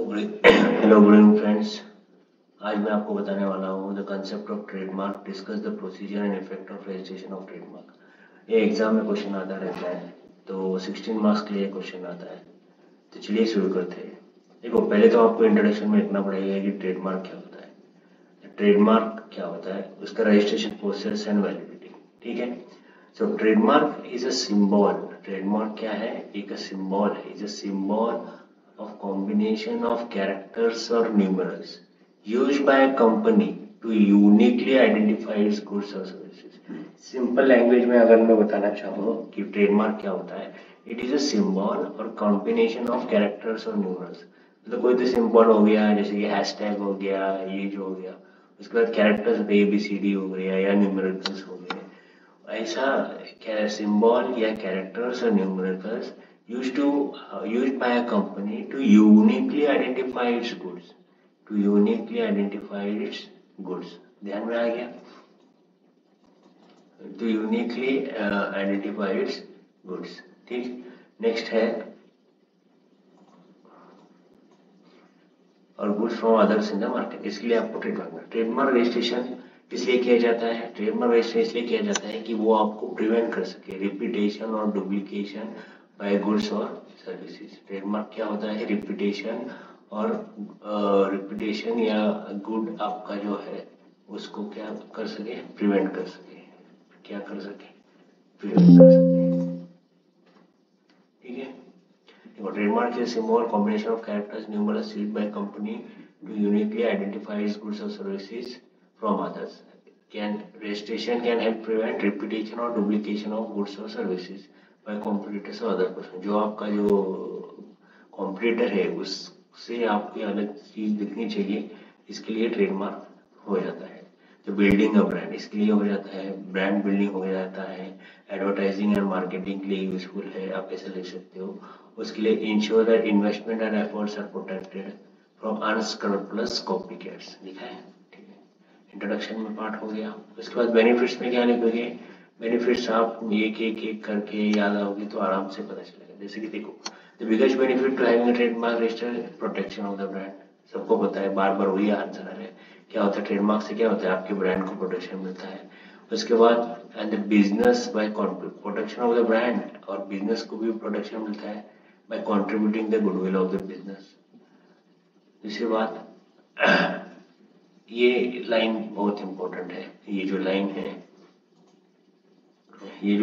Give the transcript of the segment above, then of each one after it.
Hello good evening friends. आज मैं आपको बताने वाला हूँ the concept of trademark, discuss the procedure and effect of registration of trademark. ये एग्जाम में क्वेश्चन आता रहता है, तो 16 मार्क्स के लिए क्वेश्चन आता है। तो चलिए शुरू करते हैं। देखो, पहले तो आपको इंट्रोडक्शन में लिखना पड़ेगा कि ट्रेडमार्क क्या होता है। ट्रेडमार्क क्या होता है, उसका रजिस्ट्रेशन प्रोसेस एंड वैलिडिटी। ठीक है। So trademark is a symbol. Trademark क्या है? एक सिंबल है। Is a symbol of combination of characters or numerals used by a company to uniquely identify its goods or services। Simple language में अगर मैं बताना चाहूँ कि ट्रेडमार्क क्या होता है, इट इज अ सिंबल और कॉम्बिनेशन ऑफ कैरेक्टर्स और न्यूमरल्स। मतलब कोई तो सिंबल हो गया, जैसे कि हैशटैग हो गया, ये जो हो गया, उसके बाद कैरेक्टर्स ABCD हो गया या न्यूमेरिकल्स हो गए। ऐसा क्या सिंबल या कैरेक्टर्स और numericals used by a company to uniquely identify its goods, to uniquely identify its goods। ध्यान में आ गया? to uniquely identify its goods। ठीक। नेक्स्ट है और goods from others in the market. इसके लिए आपको ट्रेडमार्क रजिस्ट्रेशन इसलिए किया जाता है, ट्रेडमार्क रजिस्ट्रेशन इसलिए किया जाता है कि वो आपको प्रिवेंट कर सके रिपीटेशन और डुप्लीकेशन बाय गुड्स और सर्विसेज। ट्रेडमार्क क्या होता है? रिपीटेशन और रिपीटेशन या गुड आपका जो है उसको क्या कर सके? प्रिवेंट कर सके। क्या कर सके? प्रिवेंट कर सके। ठीक है। Trademark is a symbol combination of characters numerous used by company to uniquely identify its goods or services from others। Registration can help prevent repetition or duplication of goods or services by competitors or other person। जो आपका जो competitor है उससे आपकी अलग चीज दिखनी चाहिए, इसके लिए ट्रेडमार्क हो जाता है। तो बिल्डिंग अ ब्रांड, इसके लिए हो जाता है। ब्रांड बिल्डिंग हो जाता है। एडवर्टाइजिंग एंड मार्केटिंग के लिए यूजफुल है, आप ऐसे लिख सकते हो। उसके लिए insure that investment and efforts are protected from unscrupulous copycats लिखा है। ठीक है। इंट्रोडक्शन में पार्ट हो गया। उसके बाद बेनिफिट्स में क्या लिखोगे? बेनिफिट्स आप एक एक एक करके याद आओगे तो आराम से पता चलेगा। जैसे कि देखो, the biggest benefit to having a trademark registered, protection of the brand. सबको पता है, बार बार वही आंसर आ रहा है। क्या होता है ट्रेडमार्क से? क्या होता है? आपके ब्रांड को प्रोटेक्शन मिलता है। उसके बाद and the business by protection of the brand, और बिजनेस को भी प्रोटेक्शन मिलता है by contributing the goodwill of the business. दूसरी बात, ये लाइन बहुत इंपॉर्टेंट है। ये जो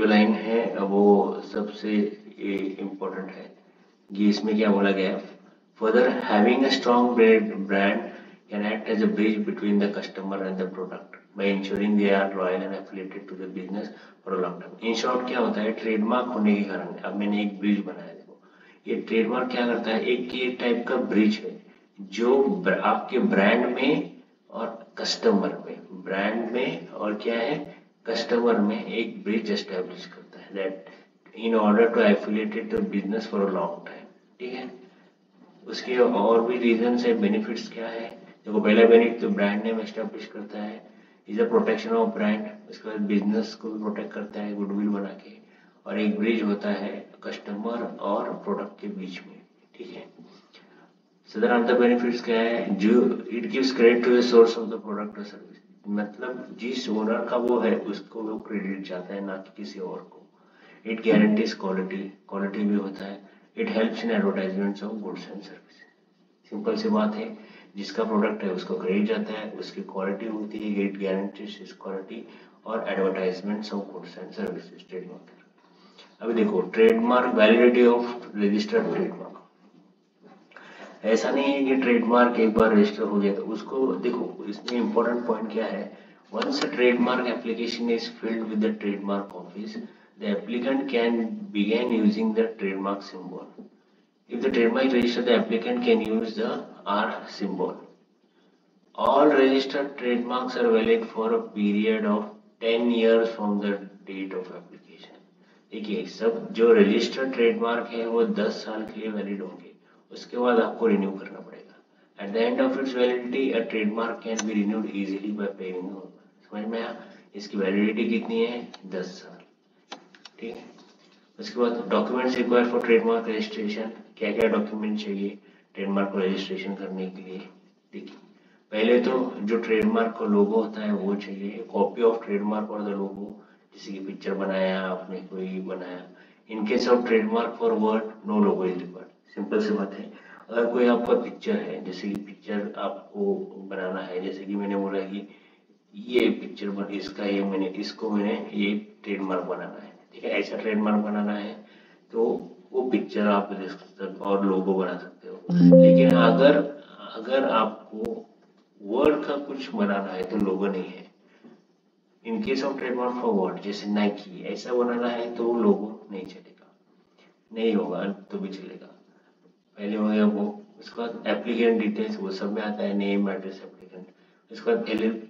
लाइन है वो सबसे इम्पोर्टेंट है। ये इसमें क्या बोला गया है? Further having a strong brand can act as a bridge between the customer and the product by ensuring they are loyal and affiliated to the business for a long term। In short क्या होता है? Trademark होने के कारण, अब मैंने एक bridge बनाया। देखो, ये ट्रेडमार्क क्या करता है? एक टाइप का ब्रिज है जो आपके ब्रांड में और कस्टमर में, ब्रांड में और क्या है, कस्टमर में एक ब्रिज एस्टेब्लिश करता है, that in order to affiliated the business for a long time. ठीक है। उसके और भी रीजन है। बेनिफिट्स क्या है? देखो, पहला बेनिफिट तो ब्रांड नेम एस्टेब्लिश करता है, is a protection of brand. उसके बाद बिजनेस को भी प्रोटेक्ट करता है गुडविल बना के, और एक ब्रिज होता है कस्टमर और प्रोडक्ट के बीच में। ठीक है। सदर अदर बेनिफिट्स क्या है? जो it gives credit to the source of the product और सर्विस। मतलब जिस ओनर का वो है उसको वो क्रेडिट जाता है, ना कि किसी और को। इट गारंटीज क्वालिटी भी होता है। It helps in advertisements of goods and service. Simple सी बात है, जिसका प्रोडक्ट है उसको क्रेडिट जाता है, उसकी क्वालिटी होती है, इट गारंटीज इस क्वालिटी, और advertisements of goods and services trademark. अभी देखो, trademark validity of registered trademark. ऐसा नहीं है कि ट्रेडमार्क एक बार रजिस्टर हो गया तो उसको, देखो इसमें इंपॉर्टेंट पॉइंट क्या है? Once a trademark application is filed with the trademark office, the applicant can begin using the trademark symbol. If the trademark is registered, the applicant can use the R symbol. All registered trademarks are valid for a period of 10 years from the date of application। देखिए, सब जो registered trademark है वो 10 साल के लिए valid होंगे, उसके बाद आपको रिन्यू करना पड़ेगा। At the end of its validity, a trademark can B renewed easily bye paying. समझ में आया? इसकी वैलिडिटी कितनी है? 10 साल। ठीक है। उसके बाद documents required for trademark registration. क्या क्या डॉक्यूमेंट चाहिए? ट्रेडमार्क को रजिस्ट्रेशन करने के लिए। देखिए पहले तो जो ट्रेडमार्क का लोगो होता है वो चाहिए, कॉपी ऑफ ट्रेडमार्क और द लोगो, जैसे कि पिक्चर बनाया आपने, कोई बनाया। In case of trademark for word no logo is required. Simple सी बात है। अगर कोई आपका पिक्चर है, जैसे कि पिक्चर आपको बनाना है, जैसे कि मैंने बोला कि ये पिक्चर बन इसका मैंने ये ट्रेडमार्क बनाना है, ठीक है, ऐसा ट्रेडमार्क बनाना है तो वो पिक्चर आप और लोगो बना सकते हो। लेकिन अगर अगर आपको वर्ड का कुछ बनाना है तो लोगो नहीं है। इन case of trademark for word, जैसे नाइकी, ऐसा बनाना है तो लोगो नहीं चलेगा, नहीं होगा तो भी चलेगा। पहले हो गया वो। उसके बाद एप्लीकेंट डिटेल्स, वो सब में आता है, नेम एड्रेस एप्लीकेंट। उसके बाद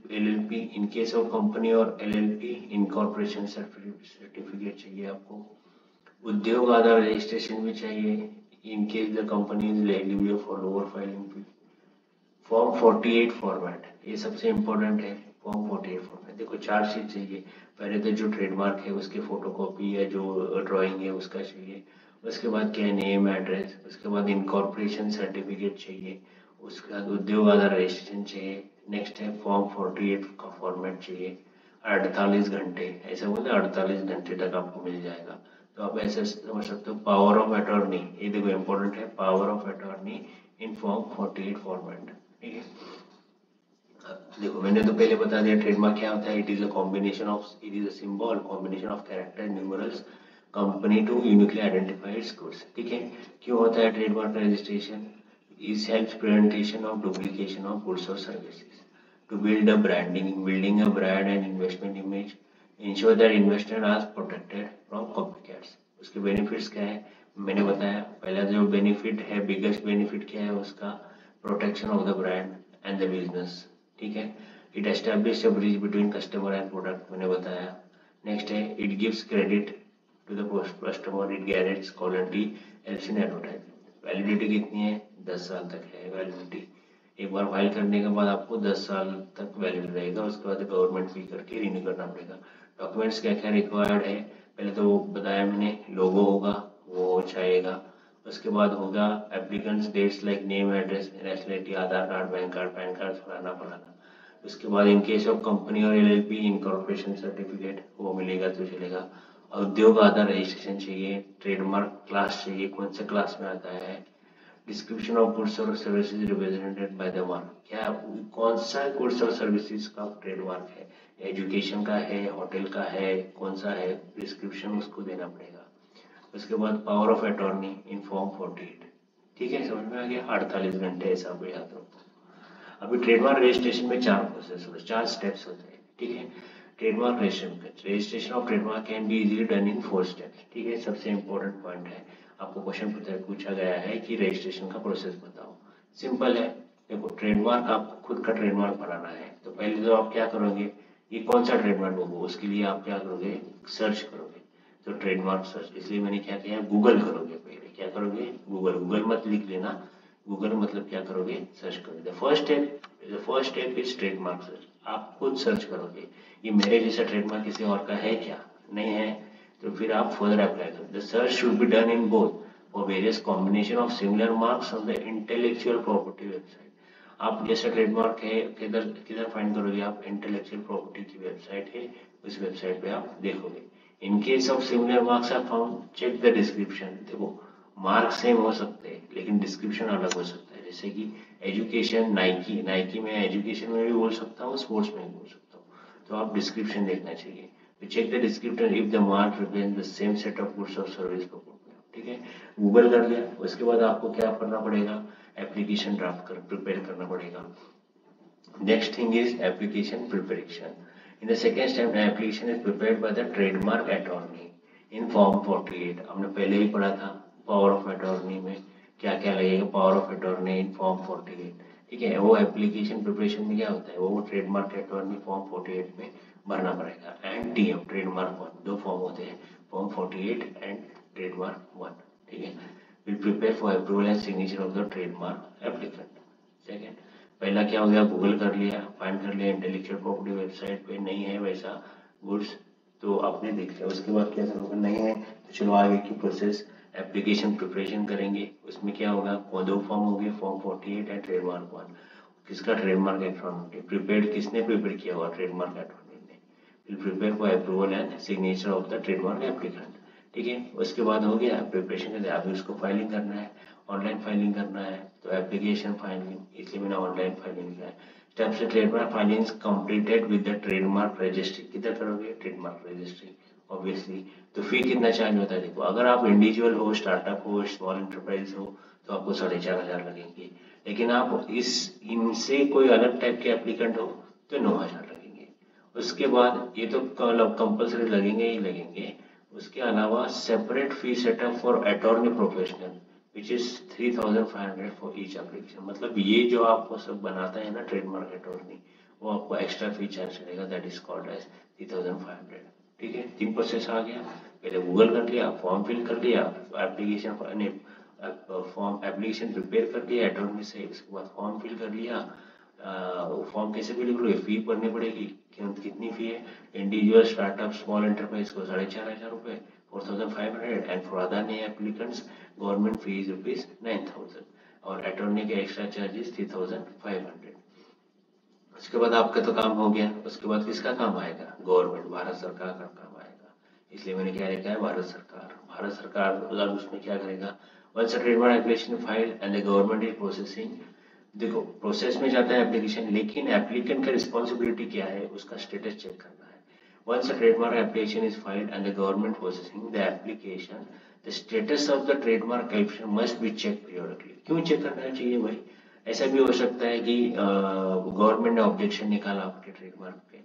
LLP in case of company और LLP इनकॉर्पोरेशन सर्टिफिकेट चाहिए आपको। उद्योग आधार रजिस्ट्रेशन भी चाहिए in case the company is eligible for lower filing fee. Form 48 format, ये सबसे इम्पोर्टेंट है। फॉर्म 48 फॉर्मेट, देखो 4 शीट चाहिए। पहले तो जो ट्रेडमार्क है उसके फोटोकॉपी या जो ड्राइंग है उसका चाहिए। उसके बाद क्या है, नेम एड्रेस। उसके बाद इनकॉर्पोरेशन सर्टिफिकेट चाहिए। उसके बाद उद्योग आधार रजिस्ट्रेशन चाहिए। नेक्स्ट है फॉर्म 48 का फॉर्मेट चाहिए। 48 घंटे, ऐसा बोलते 48 घंटे तक आपको मिल जाएगा। तो आप ऐसे समझ सकते हो। पावर ऑफ अटॉर्नी, ये देखो इम्पोर्टेंट है, power of attorney in form 48 format, ठीक है। देखो मैंने तो पहले बता दिया ट्रेडमार्क क्या होता है। It is a symbol combination of character numerals company to uniquely identify its goods, ठीक है। क्यों होता है ट्रेडमार्क का registration? Is helps preventation of duplication of goods और services, to build a building a brand and investment image, insure that investor are protected from copycats. उसके benefits क्या है मैंने बताया। पहला जो बेनिफिट है, बिगेस्ट बेनिफिट क्या है उसका, protection of the brand and the business, ठीक है। It establish a bridge between customer and product, मैंने बताया। नेक्स्ट है, it gives credit to the customer, it guarantees quality, helps in advertisement. Validity कितनी है? 10 साल तक है वैलिडिटी। एक बार फाइल करने के बाद आपको 10 साल तक वैलिड रहेगा। उसके बाद गवर्नमेंट फी करके रिन्यू करना पड़ेगा। डॉक्यूमेंट्स क्या क्या रिक्वायर्ड है, पहले तो वो बताया मैंने, लोगो होगा वो चाहिएगा। उसके बाद होगा applicants dates like name address nationality, Aadhaar card, bank card, PAN card, फलाना फलाना। उसके बाद इन केस ऑफ कंपनी और LLP इनकॉर्पोरेशन सर्टिफिकेट वो मिलेगा तो चलेगा। उद्योग आधार रजिस्ट्रेशन चाहिए। ट्रेडमार्क क्लास चाहिए, कौन से क्लास में आता है। डिस्क्रिप्शन ऑफ गुड्स और services represented by the mark, क्या कौन सा गुड्स और सर्विसेज का ट्रेडमार्क है, एजुकेशन का है, होटल का है, कौन सा है, डिस्क्रिप्शन उसको देना पड़ेगा। उसके बाद power of attorney in form 48, ठीक है, समझ में आ गया। 48 घंटे ऐसा आप याद रखो। अभी ट्रेडमार्क रजिस्ट्रेशन में 4 प्रोसेस होते हैं, 4 स्टेप्स होते हैं, ठीक है। Trademark registration of trademark can be easily done in 4 steps, ठीक है। सबसे इंपॉर्टेंट पॉइंट है, आपको क्वेश्चन पूछा गया है कि रजिस्ट्रेशन का प्रोसेस बताओ। सिंपल है। देखो ट्रेडमार्क, आपको खुद का ट्रेडमार्क बनाना है तो पहले तो आप क्या करोगे, ये कौन सा ट्रेडमार्क होगा उसके लिए आप क्या करोगे, सर्च करोगे। तो ट्रेडमार्क सर्च, इसलिए मैंने क्या किया, गूगल करोगे। पहले क्या करोगे, गूगल मत लिख लेना। गूगल मतलब क्या करोगे, सर्च करोगे। First step is trademark search. आप खुद सर्च करोगे ये मेरे जैसा ट्रेडमार्क किसी और का है क्या, नहीं है, तो फिर आप फर्दर अप्लाई करो। The search should be done in both for various combination of similar marks on the intellectual property website. आप जैसा ट्रेडमार्क है किधर किधर फाइंड करोगे, आप इंटेलेक्चुअल प्रॉपर्टी की वेबसाइट है, उस वेबसाइट पे आप देखोगे। In case of similar marks are found, check the description. देखो मार्क्स सेम हो सकते हैं लेकिन डिस्क्रिप्शन अलग हो सकता है। जैसे कि एजुकेशन, नाइकी में एजुकेशन में भी बोल सकता हूँ, स्पोर्ट्स में भी बोल सकता हूँ, तो आप डिस्क्रिप्शन देखना चाहिए। तो check the description if the mark represent the same set of goods और सर्विस, ठीक है। गूगल कर लिया, उसके बाद आपको क्या करना पड़ेगा, एप्लीकेशन ड्राफ्ट कर प्रिपेयर करना पड़ेगा। Next thing is application preparation. In the second step application is prepared by the trademark attorney in form 48। हमने पहले ही पढ़ा था पावर ऑफ अटॉर्नी में क्या क्या लगेगा, power of attorney in form 48, ठीक है। वो एप्लीकेशन प्रिपरेशन में क्या होता है, वो ट्रेडमार्क अटॉर्नी फॉर्म 48 में भरना पड़ेगा। एंड TM ट्रेडमार्क 1, 2 फॉर्म होते हैं, फॉर्म 48 एंड ट्रेडमार्क 1, ठीक है। Will prepare for approval and signature of the trademark applicant. Second, पहला क्या हो गया, गूगल कर लिया, फाइंड कर लिया इंटेलेक्चुअल प्रॉपर्टी वेबसाइट पे, नहीं है वैसा गुड्स तो आपने देख लिया। उसके बाद क्या करोगे, नहीं है तो चलो आगे की प्रोसेस, एप्लीकेशन प्रिपरेशन करेंगे, उसमें क्या होगा, दो फॉर्म होंगे, फॉर्म 48 एंड ट्रेडमार्क 1। किसका, ट्रेडमार्क अथॉरिटी प्रिपेयर, किसने प्रिपेयर किया हुआ, ट्रेडमार्क अथॉरिटी ने, will prepare for approval and signature of the trademark applicant. ठीक है, उसके बाद हो गया प्रिपरेशन के लिए, अभी उसको फाइलिंग करना है, ऑनलाइन फाइलिंग करना है, तो एप्लीकेशन फाइलिंग, इसलिए मैंने ऑनलाइन फाइलिंग किया है। स्टेप से trademark filing completed with the trademark registry, किधर करोगे, ट्रेडमार्क रजिस्ट्री ऑब्वियसली। तो फी कितना चार्ज होता है, देखो अगर आप इंडिविजुअल हो, स्टार्टअप हो, स्मॉल एंटरप्राइज हो, तो आपको 4,500 लगेंगे, लेकिन आप इनसे कोई अलग टाइप के एप्लीकेंट हो तो 9,000 लगेंगे। उसके बाद ये तो कंपल्सरी लगेंगे ही लगेंगे, उसके अलावा separate fee setup for attorney professional which is 3,500 for each application. मतलब ये जो आपको सब बनाता है ना ट्रेडमार्क अटॉर्नी, वो आपको एक्स्ट्रा फी चार्ज करेगा, दैट इज कॉल्ड एज 3,500। ठीक है, 3 प्रोसेस आ गया, पहले गूगल कर लिया, फॉर्म फिल कर लिया, एप्लीकेशन फॉर्म एप्लीकेशन प्रिपेयर कर लिया अटॉर्नी से, उसके बाद फॉर्म फिल कर लिया। फॉर्म कैसे फिल करोगे, फी भरनी पड़ेगी, कितनी फी है, इंडिविजुअल स्टार्टअप स्मॉल एंटरप्राइज को 4,500 रुपये, 4,500, एंड फॉर अदर नए एप्लीकेंट्स गवर्नमेंट फी इज ₹9,000 और अटॉर्नी के एक्स्ट्रा चार्जेस 3,500। उसके बाद आपका तो काम हो गया, उसके बाद किसका काम आएगा, गवर्नमेंट, भारत सरकार का काम आएगा, इसलिए मैंने क्या लिखा है, भारत सरकार। भारत सरकार मतलब उसमें क्या करेगा, once a trademark application file and the government is processing, देखो प्रोसेस में जाता है एप्लीकेशन, लेकिन एप्लीकेंट का रिस्पॉन्सिबिलिटी क्या है, उसका स्टेटस चेक करना है। Once a trademark application is filed and the government processing the application, the status of the trademark application must be check periodically. क्यों चेक करना चाहिए भाई, ऐसा भी हो सकता है कि गवर्नमेंट ने ऑब्जेक्शन निकाला आपके ट्रेडमार्क पे,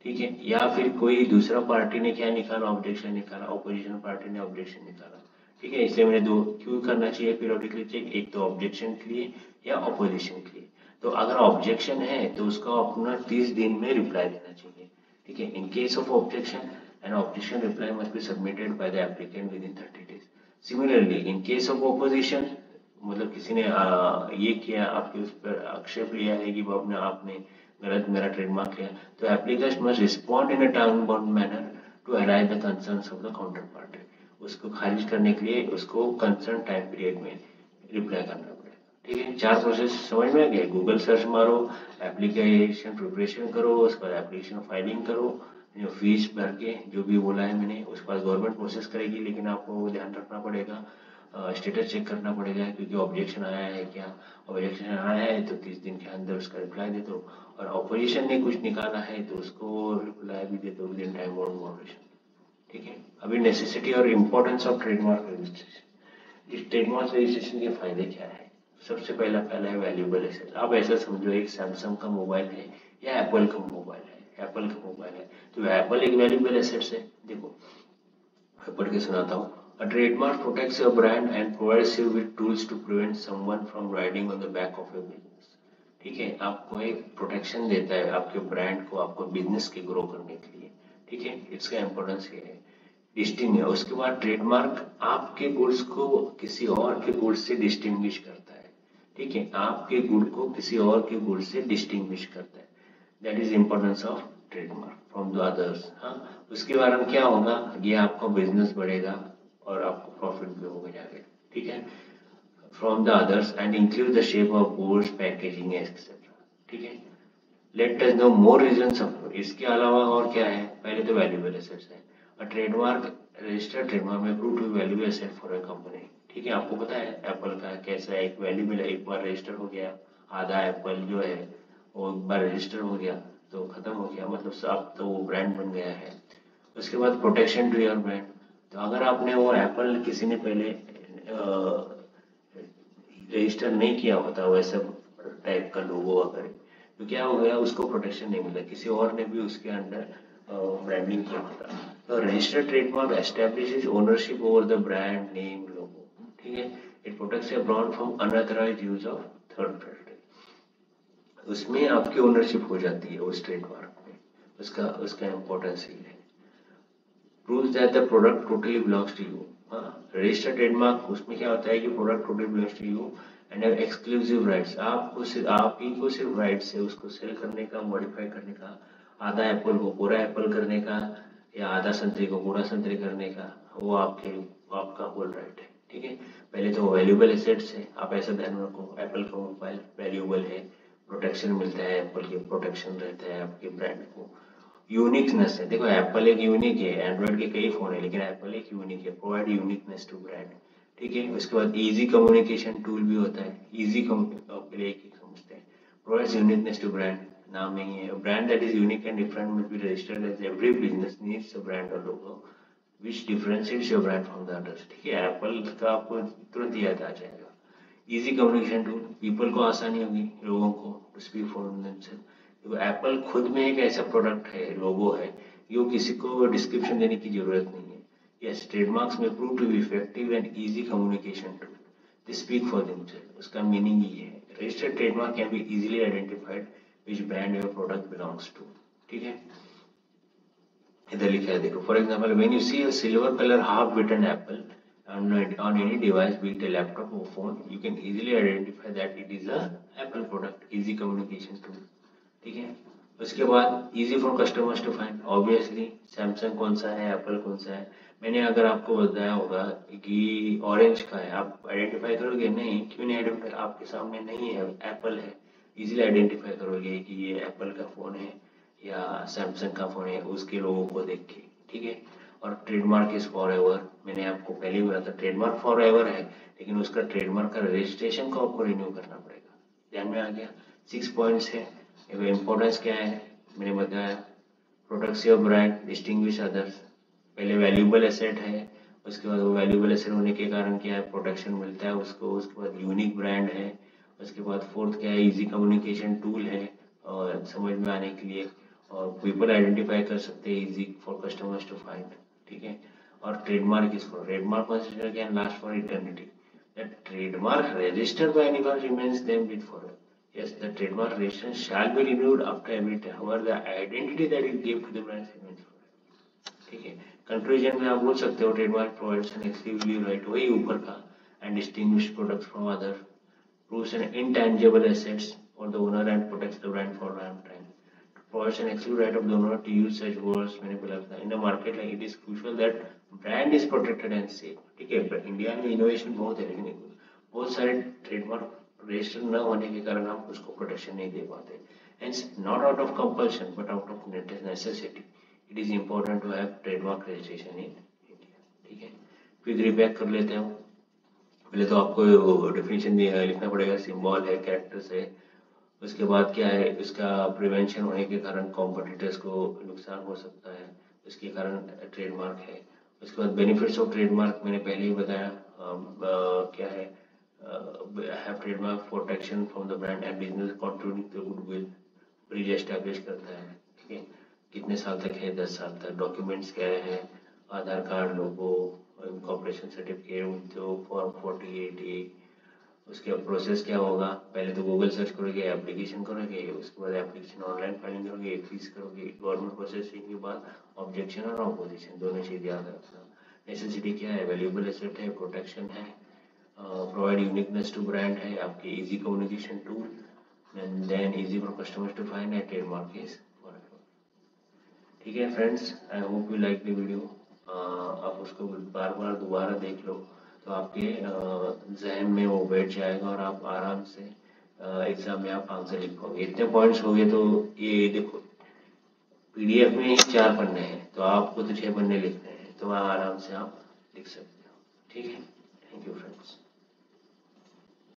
ठीक है, या फिर कोई दूसरा पार्टी ने क्या निकाला, ऑब्जेक्शन निकाला, ऑपोजिशन पार्टी ने ऑब्जेक्शन निकाला। ठीक है, इसलिए मैंने दो क्यों करना चाहिए पीरियडिकली चेक, एक तो ऑब्जेक्शन के लिए या ऑपोजिशन के लिए। तो अगर ऑब्जेक्शन है तो उसका अपना 30 दिन में रिप्लाई देना चाहिए। ठीक है, इन case of objection N objection reply must be submitted by the applicant with in 30 days। Similarly in case of opposition, मतलब किसी ने ये किया, आपके उस पर आक्षेप लिया है कि वो अपने आपने गलत मेरा ट्रेडमार्क लिया, तो applicant must respond in a time bound manner to alive the concerns of the counter party. उसको खारिज करने के लिए उसको कंसर्न टाइम पीरियड में रिप्लाई करना पड़ेगा। ठीक है, 4 प्रोसेस समझ में आ गया, गूगल सर्च मारो, एप्लीकेशन प्रिपरेशन करो, उसके बाद एप्लीकेशन फाइलिंग करो, फीस भर के जो भी बोला है मैंने, उसके बाद गवर्नमेंट प्रोसेस करेगी, लेकिन आपको ध्यान रखना पड़ेगा, स्टेटस चेक करना पड़ेगा, क्योंकि ऑब्जेक्शन आया है क्या, ऑब्जेक्शन आया है तो 30 दिन के अंदर उसका रिप्लाई दे दो, और ऑपोजिशन ने कुछ निकाला है तो उसको रिप्लाई भी दे दो with in time bound moderation. ठीक है, अभी नेसेसिटी और इम्पोर्टेंस ऑफ ट्रेडमार्क रजिस्ट्रेशन। इस ट्रेडमार्क रजिस्ट्रेशन के फायदे क्या है, सबसे पहला है वैल्यूएबल एसेट। आप ऐसा समझो, एक सैमसंग का मोबाइल है या एप्पल का मोबाइल है, एप्पल का मोबाइल है तो एप्पल एक वैल्यूएबल एसेट है। देखो पढ़ के सुनाता हूँ, A trademark protects your brand and provides you with tools to prevent someone from riding on the back of your business। ठीक है, आपको एक प्रोटेक्शन देता है आपके ब्रांड को, आपको बिजनेस के ग्रो करने के लिए। ठीक है, इसका इंपॉर्टेंस ये है, डिस्टिंग है। उसके बाद ट्रेडमार्क आपके गुड्स को किसी और के गुड्स से डिस्टिंग्विश करता है। ठीक है, आपके गुड को किसी और के गुड से डिस्टिंग्विश करता है, that is importance of trademark from the others. हाँ, उसके बारे में क्या होगा, ये आपका बिजनेस बढ़ेगा और आपको प्रॉफिट भी होगा जाके। ठीक है, from the others and include the shape of boards, packaging etcetera. ठीक है, let us know more reasons of. इसके अलावा और क्या है, पहले तो वैल्यूएबल एसेट्स है। A trademark, registered trademark may prove to valuable asset for a company. ठीक है, आपको पता है एप्पल का कैसा है, एक वैल्यूएबल, एक बार रजिस्टर हो गया, आधा एप्पल जो है वो एक बार रजिस्टर हो गया तो खत्म हो गया, मतलब अब तो वो ब्रांड बन गया है। उसके बाद प्रोटेक्शन टू योर ब्रांड, तो अगर आपने वो एप्पल किसी ने पहले रजिस्टर नहीं किया होता वैसा टाइप का लोगो अगर, तो क्या हो गया, उसको प्रोटेक्शन नहीं मिला, किसी और ने भी उसके अंडर ब्रांडिंग किया होता। तो registered trademark establishes ownership over the brand name logo. ठीक है, it protects a brand from unauthorised use of third party. उसमें आपकी ओनरशिप हो जाती है उस ट्रेडमार्क में, उसका उसका इम्पोर्टेंस ही है। proves that the product totally belongs to you। हाँ, रजिस्टर्ड ट्रेडमार्क उसमें क्या होता है कि product totally belongs to you and have exclusive rights. आपको सिर्फ आप ही को सिर्फ राइट्स है उसको सेल करने का, मॉडिफाई करने का, आधा एप्पल को पूरा एप्पल करने का या आधा संतरे को पूरा संतरे करने का, वो आपके आपका होल राइट है। ठीक है। पहले तो वैल्यूएबल एसेट्स है, आप ऐसा ध्यान रखो, एप्पल का मोबाइल वैल्यूएबल है, प्रोटेक्शन मिलता है, एप्पल के प्रोटेक्शन रहता है आपके ब्रांड को। यूनिकनेस है, देखो एप्पल एक यूनिक है, एंड्रॉइड के कई फोन है लेकिन एप्पल एक यूनिक है, प्रोवाइड यूनिकनेस टू ब्रांड। ठीक है। उसके बाद इजी कम्युनिकेशन टूल भी होता है, इजी के लिए एक ही समझते हैं, प्रोवाइड्स यूनिकनेस टू ब्रांड, नाम नहीं है, brand that is unique and different must be registered as every business needs a brand और logo which differentiates your brand from the others। ठीक है, एप्पल का आपको तुरंत याद आ जाएगा। इजी कम्युनिकेशन टूल, पीपल को आसानी होगी, लोगों को टू स्पीक फॉर देमसेल्फ। देखो एप्पल खुद में एक ऐसा प्रोडक्ट है, लोगो है, जो किसी को डिस्क्रिप्शन देने की जरूरत नहीं है। Yes, trademarks may prove to be effective and easy communication tool, they speak for themselves. उसका मीनिंग ये है, registered trademark can be easily identified which brand your product belongs to. ठीक है, इधर लिखा है देखो, for example when you see a silver colour half bitten apple on any device, be it a laptop or phone, you can easily identify that it is a Apple product, easy communication tool। ठीक है। उसके बाद easy for customers to find, obviously Samsung कौन सा है, Apple कौन सा है। मैंने अगर आपको बताया होगा कि ऑरेंज का है, आप आइडेंटिफाई करोगे नहीं, क्यों नहीं आइडेंटिफाई, आपके सामने नहीं है, एप्पल है, इजीली आइडेंटिफाई करोगे कि ये एप्पल का फोन है या सैमसंग का फोन है उसके लोगों को देख के। ठीक है। और ट्रेडमार्क इज फॉर एवर, मैंने आपको पहले ही बोला था ट्रेडमार्क फॉर एवर है, लेकिन उसका ट्रेडमार्क का रजिस्ट्रेशन को आपको रिन्यू करना पड़ेगा। ध्यान में आ गया। 6 पॉइंट्स है। इम्पोर्टेंस क्या है मैंने बताया, protect your brand, distinguish others, पहले वैल्यूएबल एसेट है, उसके बाद वो वैल्यूएबल एसेट होने के कारण क्या है, प्रोटेक्शन मिलता है उसको, उसके बाद यूनिक ब्रांड है, उसके बाद फोर्थ क्या है, इजी कम्युनिकेशन टूल है और समझ में आने के लिए, और पीपल आइडेंटिफाई कर सकते हैं, easy for customers to find. ठीक है। और trademark is for, trademark consider can last for eternity, the trademark registered by anyone remains them with for. Yes, the trademark registration shall be renewed after every time. However, the identity that you give to the brand remains forever। ठीक है। Conclusion में आप बोल सकते हो, trademark provides an exclusive right, वही ऊपर का, and distinguish products from other, proves an intangible assets for the owner and protects the brand for lifetime, provides an exclusive right of the owner to use such words manipulate in a market like it is crucial that brand is protected and safe। ठीक है। India में innovation बहुत है लेकिन बहुत सारे trademark register न होने के कारण हम उसको प्रोटेक्शन नहीं दे पाते। Hence, not out of compulsion but out of necessity, it is important to have trademark registration in India। ठीक है। क्विक रिपैक कर लेते हैं। पहले तो आपको डेफिनेशन लिखना पड़ेगा, सिंबल है, कैरेक्टर्स है, उसके बाद क्या है, इसका प्रिवेंशन होने के कारण कॉम्पिटिटर्स को नुकसान हो सकता है, इसके कारण ट्रेडमार्क है। उसके बाद बेनिफिट्स ऑफ ट्रेडमार्क मैंने पहले ही बताया, क्या है, have trademark protection from the brand and business contributing to goodwill, bridge establish करता है। ठीक है। कितने साल तक है, 10 साल तक। डॉक्यूमेंट्स क्या है, आधार कार्ड, लोगो, इनकॉर्पोरेशन सर्टिफिकेट, फॉर्म 48A। उसके बाद प्रोसेस क्या होगा, पहले तो गूगल सर्च करोगे, एप्लीकेशन करोगे, उसके बाद एप्लीकेशन ऑनलाइन फाइलिंग करोगे, फीस करोगे, गवर्नमेंट प्रोसेसिंग के बाद ऑब्जेक्शन और ऑपोजिशन, दोनों चीज याद रखना। नेसेसिटी क्या है, वैल्यूएबल एसेट है, प्रोटेक्शन है, प्रोवाइड यूनिकनेस टू ब्रांड है, आपकी easy communication tool, and then easy for customers to find and trademark is forever. ठीक है friends, I hope you like the video. आप उसको बार बार दोबारा देख लो तो आपके जहन में वो बैठ जाएगा और आप आराम से एग्जाम में आप आंसर लिख पाओगे। इतने पॉइंट्स हो गए तो ये देखो, पीडीएफ में ही 4 पन्ने हैं तो आपको तो 6 पन्ने लिखने हैं, तो आराम से आप लिख सकते हो। ठीक है। Thank you friends.